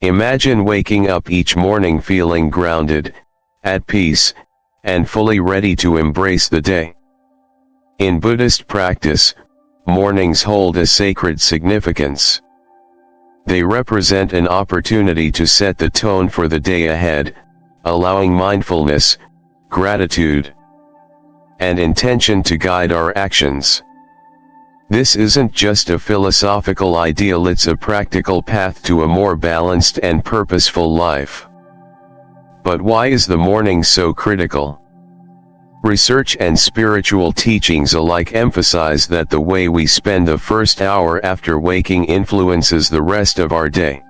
Imagine waking up each morning feeling grounded, at peace, and fully ready to embrace the day. In Buddhist practice, mornings hold a sacred significance. They represent an opportunity to set the tone for the day ahead, allowing mindfulness, gratitude, and intention to guide our actions. This isn't just a philosophical ideal, it's a practical path to a more balanced and purposeful life. But why is the morning so critical? Research and spiritual teachings alike emphasize that the way we spend the first hour after waking influences the rest of our day.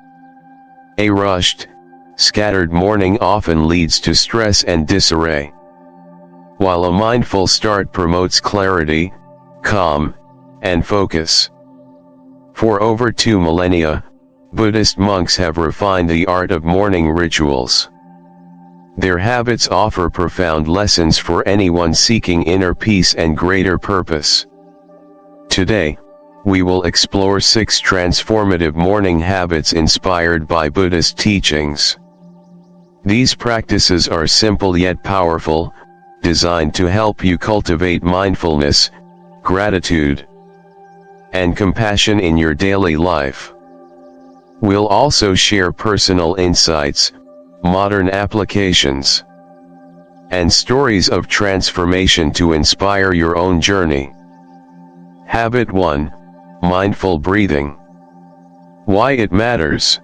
A rushed, scattered morning often leads to stress and disarray, while a mindful start promotes clarity, calm, and focus. For over 2 millennia, Buddhist monks have refined the art of morning rituals. Their habits offer profound lessons for anyone seeking inner peace and greater purpose. Today, we will explore 6 transformative morning habits inspired by Buddhist teachings. These practices are simple yet powerful, designed to help you cultivate mindfulness, gratitude, and compassion in your daily life. We'll also share personal insights, modern applications, and stories of transformation to inspire your own journey. Habit 1: Mindful breathing. Why it matters.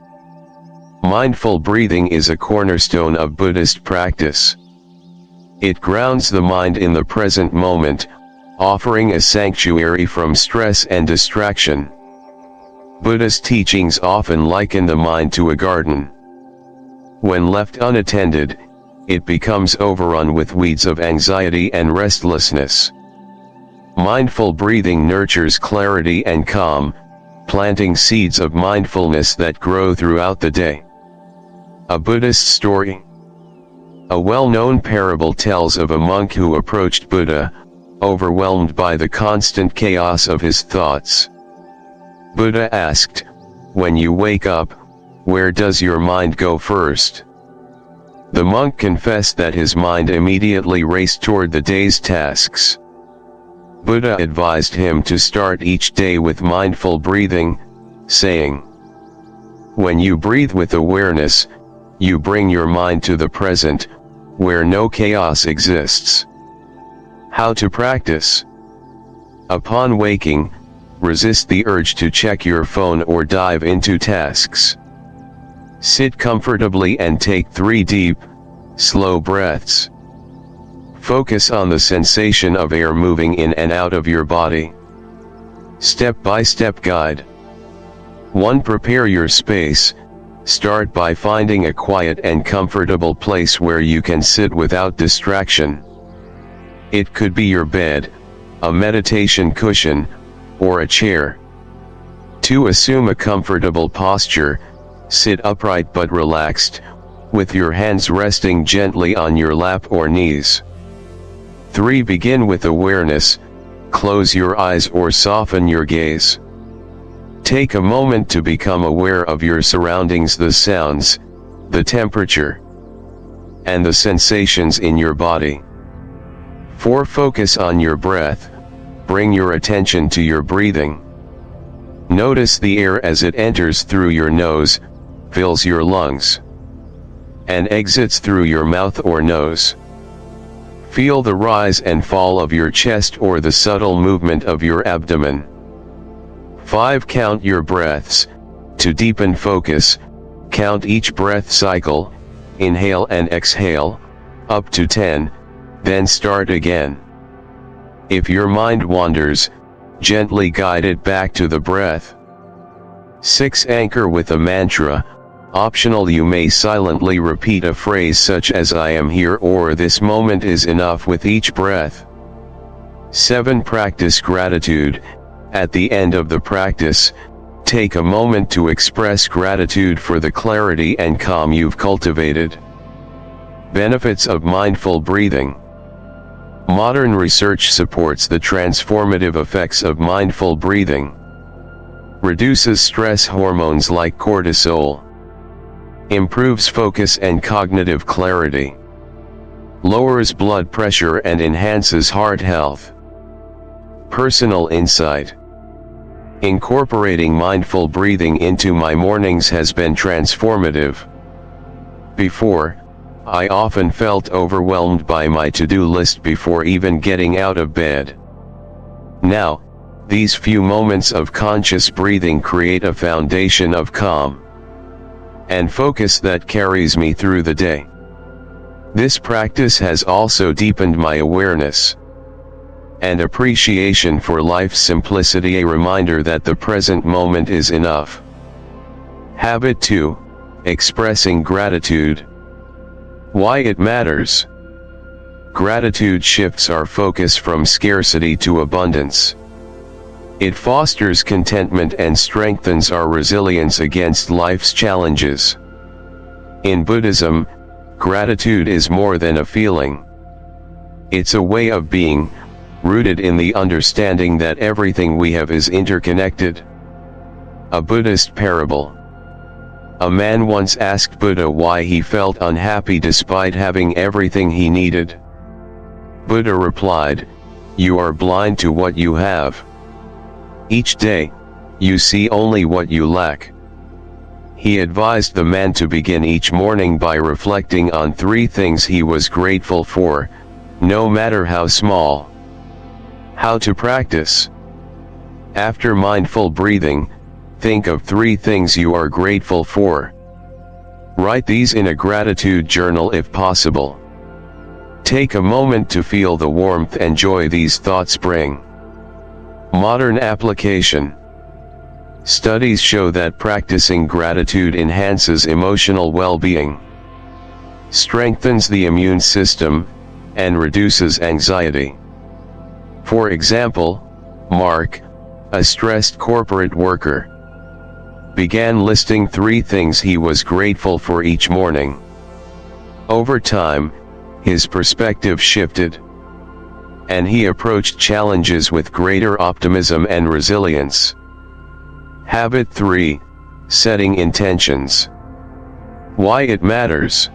Mindful breathing is a cornerstone of Buddhist practice. It grounds the mind in the present moment, offering a sanctuary from stress and distraction. Buddhist teachings often liken the mind to a garden. When left unattended, it becomes overrun with weeds of anxiety and restlessness. Mindful breathing nurtures clarity and calm, planting seeds of mindfulness that grow throughout the day. A Buddhist story. A well-known parable tells of a monk who approached Buddha, overwhelmed by the constant chaos of his thoughts. Buddha asked, "When you wake up, where does your mind go first?" The monk confessed that his mind immediately raced toward the day's tasks. Buddha advised him to start each day with mindful breathing, saying, "When you breathe with awareness, you bring your mind to the present, where no chaos exists." How to practice. Upon waking, resist the urge to check your phone or dive into tasks. Sit comfortably and take 3 deep, slow breaths. Focus on the sensation of air moving in and out of your body. Step-by-step guide. 1. Prepare your space. Start by finding a quiet and comfortable place where you can sit without distraction. It could be your bed, a meditation cushion, or a chair. 2. Assume a comfortable posture. Sit upright but relaxed, with your hands resting gently on your lap or knees. 3. Begin with awareness. Close your eyes or soften your gaze. Take a moment to become aware of your surroundings, the sounds, the temperature, and the sensations in your body. 4. Focus on your breath. Bring your attention to your breathing. Notice the air as it enters through your nose, fills your lungs, and exits through your mouth or nose. Feel the rise and fall of your chest or the subtle movement of your abdomen. 5. Count your breaths. To deepen focus, count each breath cycle, inhale and exhale, up to 10, then start again. If your mind wanders, gently guide it back to the breath. 6. Anchor with a mantra. Optional, you may silently repeat a phrase such as "I am here" or "this moment is enough" with each breath. 7. Practice gratitude. At the end of the practice, take a moment to express gratitude for the clarity and calm you've cultivated. Benefits of mindful breathing. Modern research supports the transformative effects of mindful breathing. Reduces stress hormones like cortisol. Improves focus and cognitive clarity. Lowers blood pressure and enhances heart health. Personal insight. Incorporating mindful breathing into my mornings has been transformative. Before, I often felt overwhelmed by my to-do list before even getting out of bed. Now, these few moments of conscious breathing create a foundation of calm and focus that carries me through the day. This practice has also deepened my awareness and appreciation for life's simplicity, a reminder that the present moment is enough. Habit 2. Expressing gratitude. Why it matters. Gratitude shifts our focus from scarcity to abundance. It fosters contentment and strengthens our resilience against life's challenges. In Buddhism, gratitude is more than a feeling. It's a way of being, rooted in the understanding that everything we have is interconnected. A Buddhist parable. A man once asked Buddha why he felt unhappy despite having everything he needed. Buddha replied, "You are blind to what you have. Each day, you see only what you lack." He advised the man to begin each morning by reflecting on 3 things he was grateful for, no matter how small. How to practice. After mindful breathing, think of 3 things you are grateful for. Write these in a gratitude journal if possible. Take a moment to feel the warmth and joy these thoughts bring. Modern application. Studies show that practicing gratitude enhances emotional well-being, strengthens the immune system, and reduces anxiety. For example, Mark, a stressed corporate worker, began listing 3 things he was grateful for each morning. Over time, his perspective shifted, and he approached challenges with greater optimism and resilience. Habit 3. Setting intentions. Why it matters.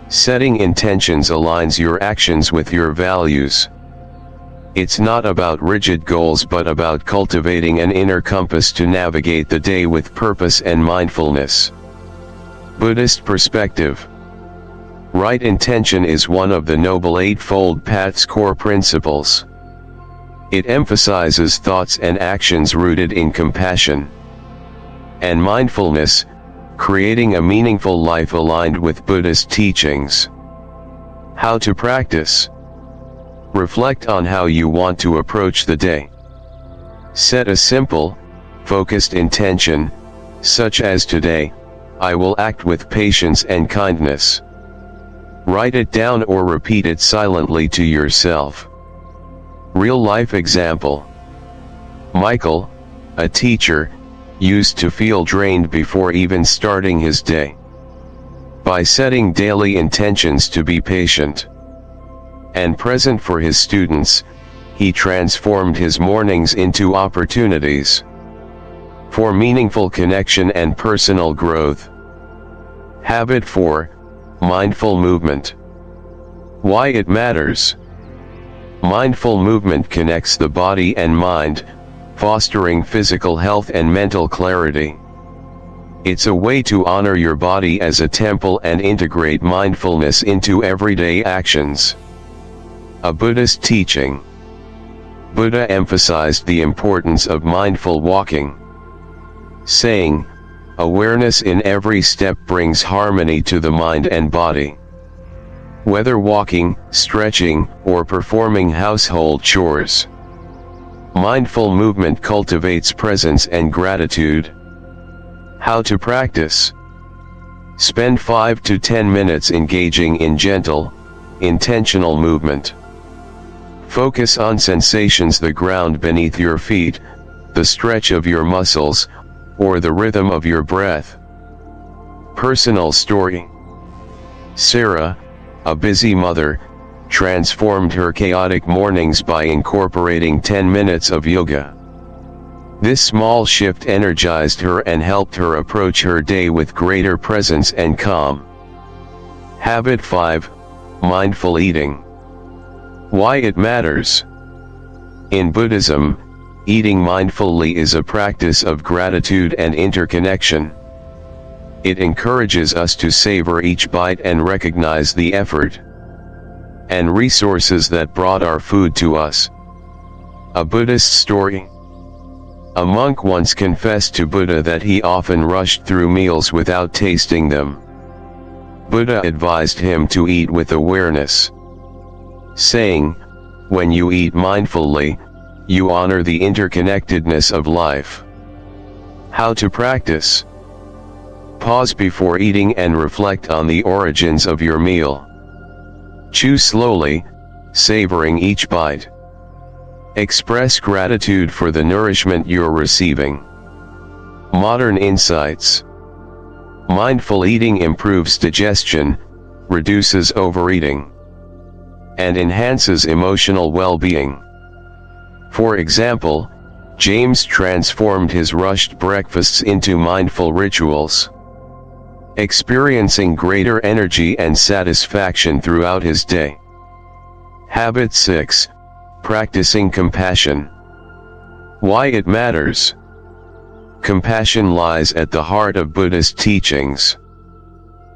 Setting intentions aligns your actions with your values. It's not about rigid goals but about cultivating an inner compass to navigate the day with purpose and mindfulness. Buddhist perspective. Right intention is one of the Noble Eightfold Path's core principles. It emphasizes thoughts and actions rooted in compassion and mindfulness, creating a meaningful life aligned with Buddhist teachings. How to practice. Reflect on how you want to approach the day. Set a simple, focused intention, such as today, I will act with patience and kindness. Write it down or repeat it silently to yourself. Real-life example. Michael, a teacher, used to feel drained before even starting his day. By setting daily intentions to be patient and present for his students, he transformed his mornings into opportunities for meaningful connection and personal growth. Habit 4. Mindful movement. Why it matters. Mindful movement connects the body and mind, fostering physical health and mental clarity. It's a way to honor your body as a temple and integrate mindfulness into everyday actions. A Buddhist teaching. Buddha emphasized the importance of mindful walking, saying, "Awareness in every step brings harmony to the mind and body." Whether walking, stretching, or performing household chores, mindful movement cultivates presence and gratitude. How to practice. Spend 5 to 10 minutes engaging in gentle, intentional movement. Focus on sensations: the ground beneath your feet, the stretch of your muscles, or the rhythm of your breath. Personal story. Sarah, a busy mother, transformed her chaotic mornings by incorporating 10 minutes of yoga. This small shift energized her and helped her approach her day with greater presence and calm. Habit 5. Mindful eating. Why it matters. In Buddhism, eating mindfully is a practice of gratitude and interconnection. It encourages us to savor each bite and recognize the effort and resources that brought our food to us. A Buddhist story. A monk once confessed to Buddha that he often rushed through meals without tasting them. Buddha advised him to eat with awareness, saying, "When you eat mindfully, you honor the interconnectedness of life." How to practice. Pause before eating and reflect on the origins of your meal. Chew slowly, savoring each bite. Express gratitude for the nourishment you're receiving. Modern insights. Mindful eating improves digestion, reduces overeating, and enhances emotional well-being. For example, James transformed his rushed breakfasts into mindful rituals, experiencing greater energy and satisfaction throughout his day. Habit 6. Practicing compassion. Why it matters. Compassion lies at the heart of Buddhist teachings.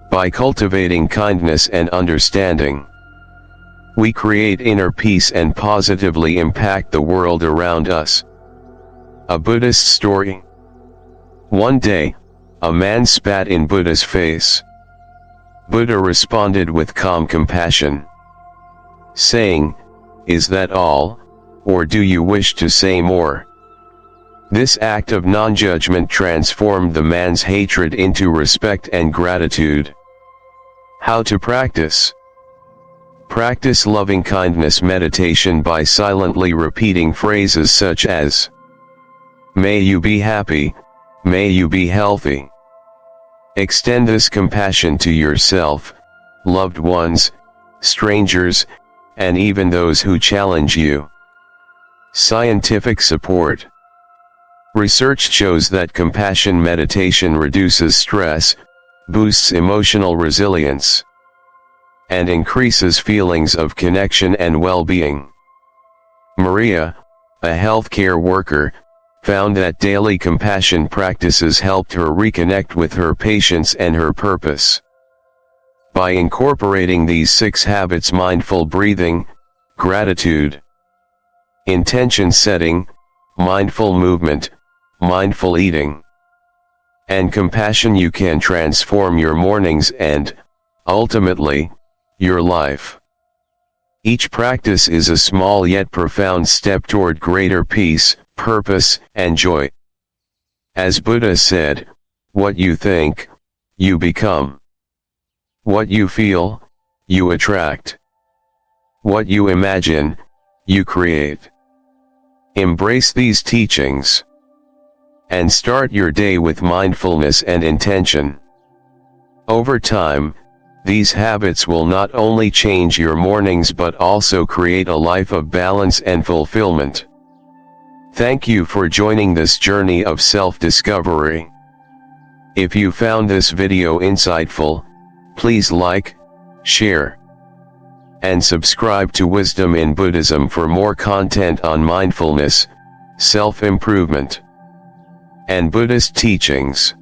By cultivating kindness and understanding, we create inner peace and positively impact the world around us. A Buddhist story. One day, a man spat in Buddha's face. Buddha responded with calm compassion, saying, "Is that all, or do you wish to say more?" This act of non-judgment transformed the man's hatred into respect and gratitude. How to practice. Practice loving-kindness meditation by silently repeating phrases such as, "May you be happy, may you be healthy." Extend this compassion to yourself, loved ones, strangers, and even those who challenge you. Scientific support. Research shows that compassion meditation reduces stress, boosts emotional resilience, and increases feelings of connection and well-being. Maria, a healthcare worker, found that daily compassion practices helped her reconnect with her patients and her purpose. By incorporating these 6 habits: mindful breathing, gratitude, intention setting, mindful movement, mindful eating, and compassion, you can transform your mornings and, ultimately, your life. Each practice is a small yet profound step toward greater peace, purpose, and joy. As Buddha said, "What you think, you become. What you feel, you attract. What you imagine, you create." Embrace these teachings and start your day with mindfulness and intention. Over time, these habits will not only change your mornings but also create a life of balance and fulfillment. Thank you for joining this journey of self-discovery. If you found this video insightful, please like, share, and subscribe to Wisdom in Buddhism for more content on mindfulness, self-improvement, and Buddhist teachings.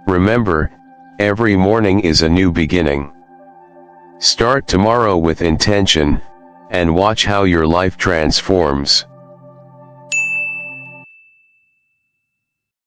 Remember, every morning is a new beginning. Start tomorrow with intention, and watch how your life transforms.